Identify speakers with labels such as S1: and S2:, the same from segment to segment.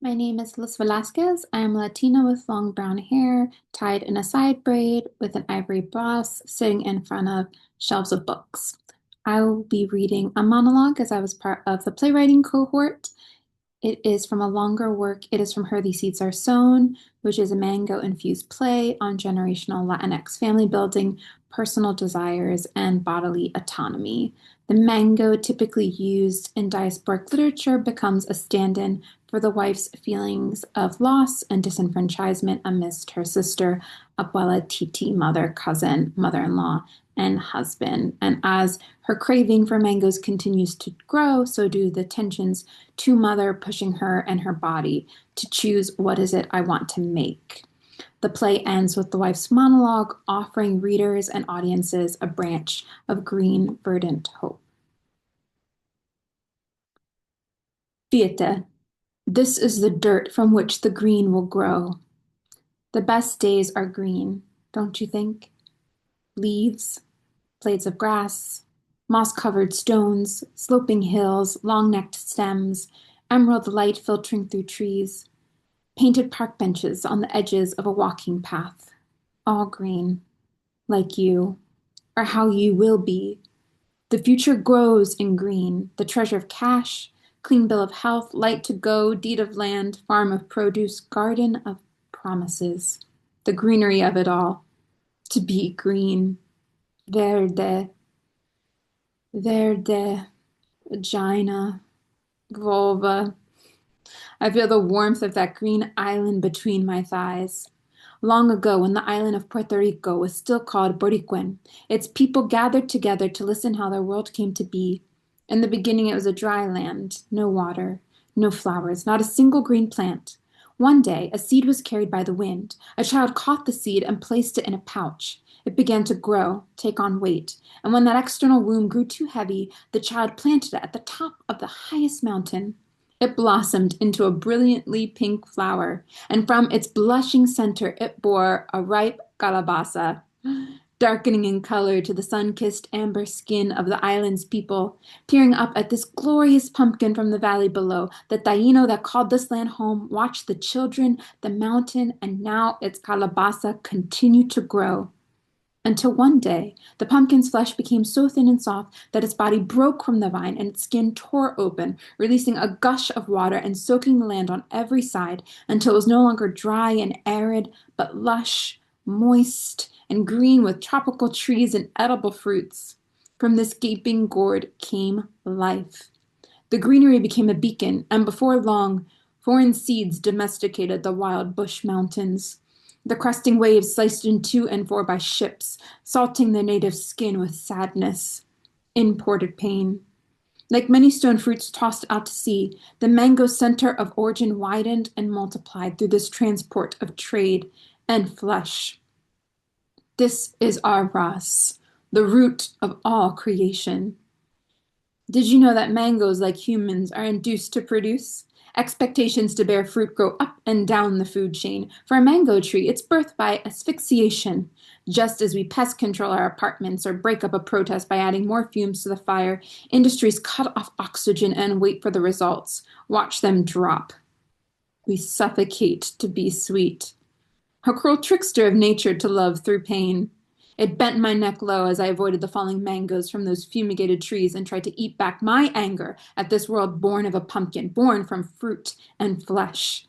S1: My name is Alyssa Velazquez. I am Latina with long brown hair, tied in a side braid with an ivory boss, sitting in front of shelves of books. I will be reading a monologue as I was part of the playwriting cohort. It is from a longer work. It is from Her These Seeds Are Sown, which is a mango-infused play on generational Latinx family building, personal desires, and bodily autonomy. The mango, typically used in diasporic literature, becomes a stand-in for the wife's feelings of loss and disenfranchisement amidst her sister, abuela, titi, mother, cousin, mother-in-law, and husband. And as her craving for mangoes continues to grow, so do the tensions to mother pushing her and her body to choose what is it I want to make. The play ends with the wife's monologue, offering readers and audiences a branch of green, verdant hope. Fiete, this is the dirt from which the green will grow. The best days are green, don't you think? Leaves, blades of grass, moss-covered stones, sloping hills, long-necked stems, emerald light filtering through trees, painted park benches on the edges of a walking path, all green, like you, or how you will be. The future grows in green, the treasure of cash, clean bill of health, light to go, deed of land, farm of produce, garden of promises. The greenery of it all, to be green, verde, verde, vagina, vulva. I feel the warmth of that green island between my thighs. Long ago, when the island of Puerto Rico was still called Boricuan, its people gathered together to listen how their world came to be. In the beginning, it was a dry land, no water, no flowers, not a single green plant. One day, a seed was carried by the wind. A child caught the seed and placed it in a pouch. It began to grow, take on weight, and when that external womb grew too heavy, the child planted it at the top of the highest mountain. It blossomed into a brilliantly pink flower, and from its blushing center it bore a ripe calabaza, darkening in color to the sun-kissed amber skin of the island's people. Peering up at this glorious pumpkin from the valley below, the Taino that called this land home watched the children, the mountain, and now its calabaza continue to grow. Until one day, the pumpkin's flesh became so thin and soft that its body broke from the vine and its skin tore open, releasing a gush of water and soaking the land on every side until it was no longer dry and arid, but lush, moist, and green with tropical trees and edible fruits. From this gaping gourd came life. The greenery became a beacon, and before long, foreign seeds domesticated the wild bush mountains. The cresting waves sliced in two and four by ships, salting the native skin with sadness, imported pain. Like many stone fruits tossed out to sea, the mango's center of origin widened and multiplied through this transport of trade and flesh. This is our Ras, the root of all creation. Did you know that mangoes, like humans, are induced to produce? Expectations to bear fruit grow up and down the food chain. For a mango tree, it's birthed by asphyxiation. Just as we pest control our apartments or break up a protest by adding more fumes to the fire, industries cut off oxygen and wait for the results. Watch them drop. We suffocate to be sweet. A cruel trickster of nature to love through pain. It bent my neck low as I avoided the falling mangoes from those fumigated trees and tried to eat back my anger at this world born of a pumpkin, born from fruit and flesh.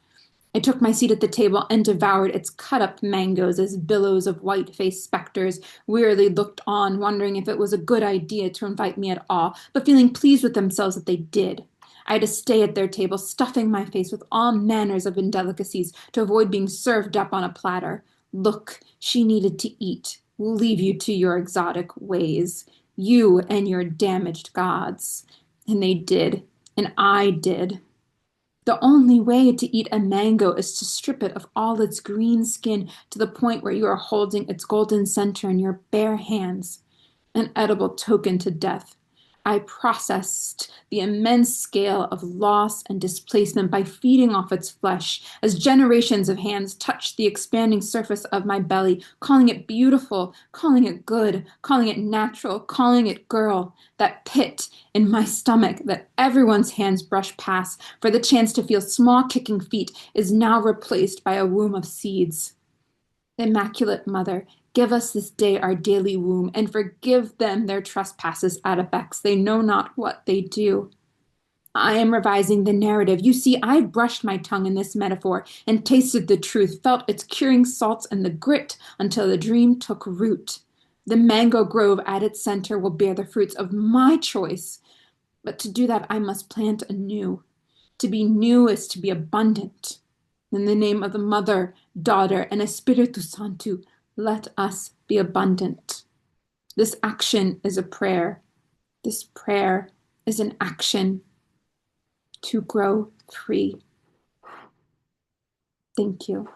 S1: I took my seat at the table and devoured its cut-up mangoes as billows of white-faced specters wearily looked on, wondering if it was a good idea to invite me at all, but feeling pleased with themselves that they did. I had to stay at their table, stuffing my face with all manners of indelicacies to avoid being served up on a platter. Look, she needed to eat. We'll leave you to your exotic ways, you and your damaged gods. And they did, and I did. The only way to eat a mango is to strip it of all its green skin to the point where you are holding its golden center in your bare hands, an edible token to death. I processed the immense scale of loss and displacement by feeding off its flesh as generations of hands touched the expanding surface of my belly, calling it beautiful, calling it good, calling it natural, calling it girl. That pit in my stomach that everyone's hands brush past for the chance to feel small kicking feet is now replaced by a womb of seeds. Immaculate Mother, give us this day our daily womb, and forgive them their trespasses out of X. They know not what they do. I am revising the narrative. You see, I brushed my tongue in this metaphor and tasted the truth, felt its curing salts and the grit until the dream took root. The mango grove at its center will bear the fruits of my choice. But to do that, I must plant anew. To be new is to be abundant. In the name of the Mother, Daughter, and Espiritu Santo, let us be abundant. This action is a prayer. This prayer is an action to grow free. Thank you.